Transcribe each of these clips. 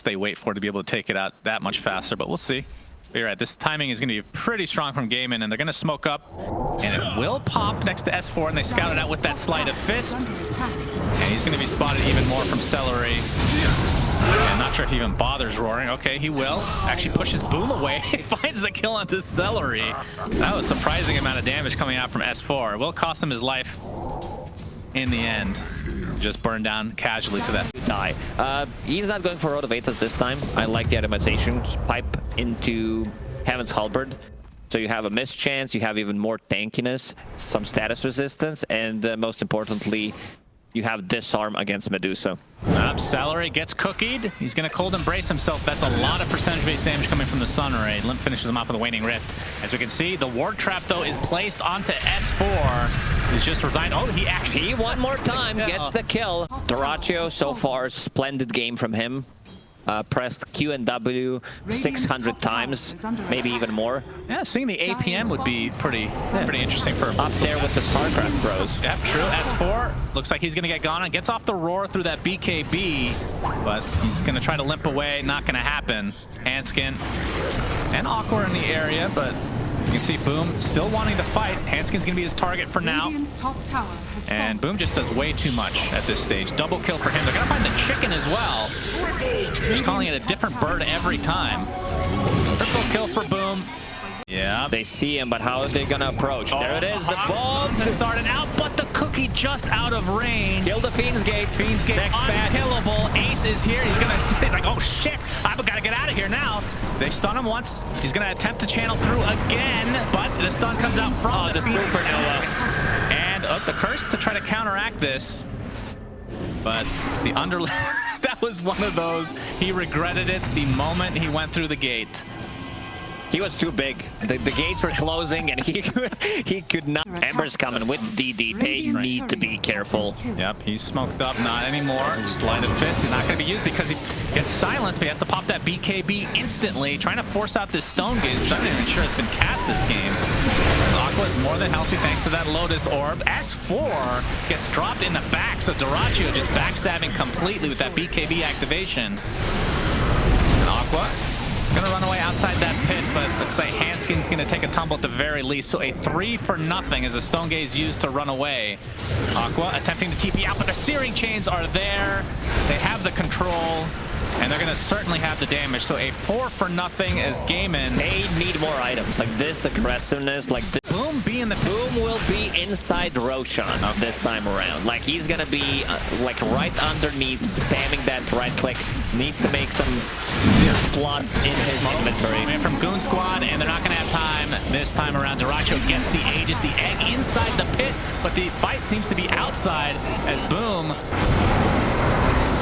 they wait for to be able to take it out that much faster, but we'll see. But you're right, this timing is going to be pretty strong from Gaimin, and they're going to smoke up, and it will pop next to S4, and they scout it out with that sleight of fist. And he's going to be spotted even more from Seleri. I'm not sure if he even bothers roaring. Okay, he will. Actually pushes Boom away. He finds the kill onto Seleri. That was a surprising amount of damage coming out from S4. It will cost him his life in the end. Just burned down casually to that. Die. He's not going for Rotovatas this time. I like the itemization. Just pipe into Heaven's Halberd. So you have a miss chance, you have even more tankiness, some status resistance, and most importantly, you have disarm against Medusa. Seleri gets cookied. He's going to cold embrace himself. That's a lot of percentage-based damage coming from the Sun Ray. LIMMP finishes him off with a Waning Rift. As we can see, the ward trap, though, is placed onto S4. He's just resigned. Oh, he actually... one more time gets the kill. Dyrachyo, so far, splendid game from him. Pressed Q and W 600 times, maybe even more. Yeah, seeing the APM would be pretty interesting for up there with the StarCraft bros. Yep, true. S4 looks like he's gonna get gone and gets off the roar through that BKB, but he's gonna try to limp away. Not gonna happen. Handsken and aQua in the area, but you can see Boom still wanting to fight. Handsken's gonna be his target for now. And Boom just does way too much at this stage. Double kill for him. They're gonna find the chicken as well. Just calling it a different bird every time. Triple kill for Boom. Yeah. They see him, but how are they gonna approach? There it is, the bomb started out, but the cookie just out of range. Kill the Fiend's Gate. Fiend's Gate unkillable. Ace is here. He's like, oh shit, I've got to get out of here now. They stun him once. He's gonna attempt to channel through again, but the stun comes out from the supernova. And the curse to try to counteract this. But the that was one of those. He regretted it the moment he went through the gate. He was too big. The gates were closing, and he could not. Ember's coming with DD. They need to be careful. Yep, he's smoked up. Not anymore. Sleight of fist. He's not going to be used because he gets silenced, but he has to pop that BKB instantly, trying to force out this Stone Gaze, which I'm not even sure has been cast this game. aQua is more than healthy thanks to that Lotus Orb. S4 gets dropped in the back, so Dyrachyo just backstabbing completely with that BKB activation. And aQua gonna run away outside that pit, but looks like Handsken's gonna take a tumble at the very least. So a 3 for nothing as the Stone Gaze used to run away. aQua attempting to TP out, but the Searing Chains are there. They have the control, and they're gonna certainly have the damage. So a 4 for nothing as Gaimin. They need more items, like this aggressiveness, like this. Boom will be inside Roshan this time around. Like he's gonna be like right underneath, spamming that right click. Needs to make some plots in his inventory. Man from Goon Squad, and they're not gonna have time this time around. Dyrachyo gets the Aegis, the egg inside the pit, but the fight seems to be outside as Boom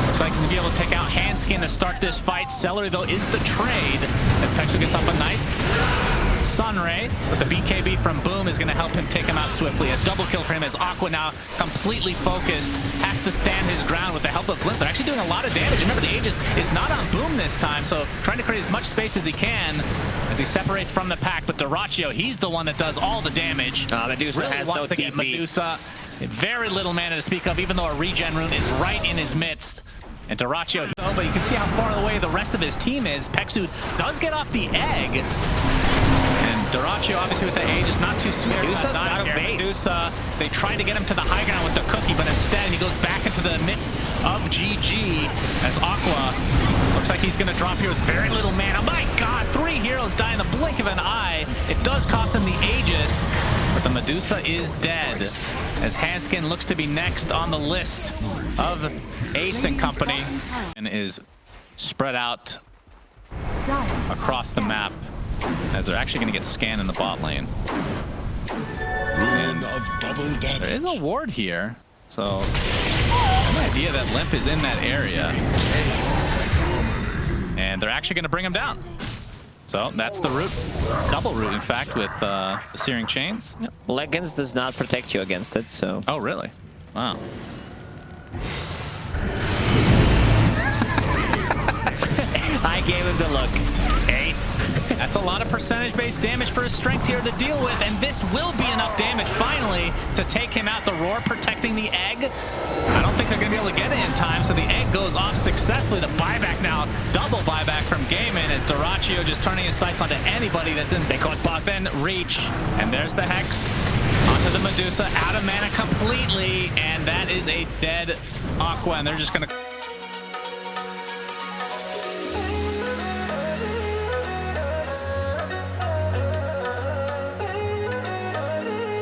looks like he's gonna be able to take out Handsken to start this fight. Seleri though is the trade as Peksu gets off a nice Sunray, but the BKB from Boom is going to help him take him out swiftly. A double kill for him as aQua now completely focused, has to stand his ground with the help of Glint. They're actually doing a lot of damage. Remember, the Aegis is not on Boom this time, so trying to create as much space as he can as he separates from the pack. But Dyrachyo, he's the one that does all the damage. Medusa really has wants no to get Medusa. Very little mana to speak of, even though a regen rune is right in his midst. And Dyrachyo, but you can see how far away the rest of his team is. Peksu does get off the egg. Dyrachyo, obviously, with the Aegis, not too scared. Medusa, they tried to get him to the high ground with the cookie, but instead he goes back into the midst of GG as aQua looks like he's going to drop here with very little mana. My God, 3 heroes die in the blink of an eye. It does cost him the Aegis, but the Medusa is dead as Handsken looks to be next on the list of Ace and company and is spread out across the map, as they're actually going to get scanned in the bot lane. There is a ward here, so I have no idea that LIMMP is in that area. And they're actually going to bring him down. So that's the root, double root in fact, with the Searing Chains. Yep. Leggings does not protect you against it, so... Oh, really? Wow. I gave him the look. Ace. That's a lot of percentage-based damage for his strength here to deal with, and this will be enough damage finally to take him out. The roar protecting the egg. I don't think they're going to be able to get it in time, so the egg goes off successfully. The buyback now, double buyback from Gaimin as dyrachyo just turning his sights onto anybody that's in. They caught Buck, then reach, and there's the Hex. Onto the Medusa, out of mana completely, and that is a dead aQua, and they're just going to...